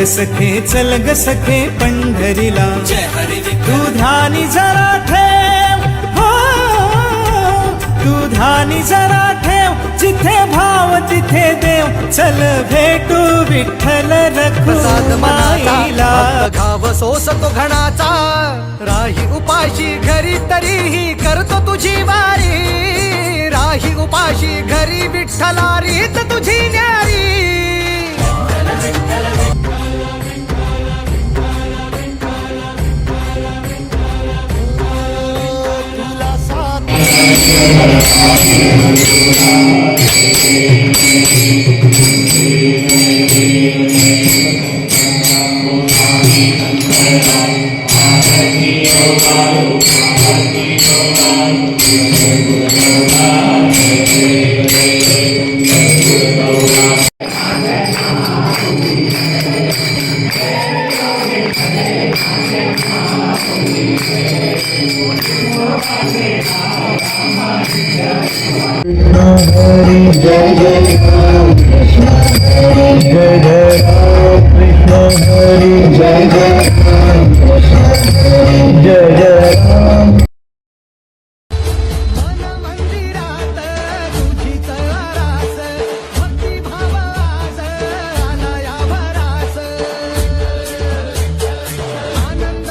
ग सखे चल ग सखे पंढरीला, जय हरी तू ध्यानी जरा ठेव, हो तू ध्यानी जरा ठेव, जिथे भाव तिथे देव, चल भेटू विठ्ठल रखुमाईला. घाव सोसतो घणाचा, राही उपाशी घरी तरीही करतो तुझी वारी, राही उपाशी घरी विठ्ठला रीत तुझी न्यारी. हरि जय जय राम कृष्ण हरि जय जय राम कृष्ण हरि जय जय राम कृष्ण हरि जय जय राम. मन मंदिरात तुझीच आरास, भक्ती भाव आज आला या भरास. आनंद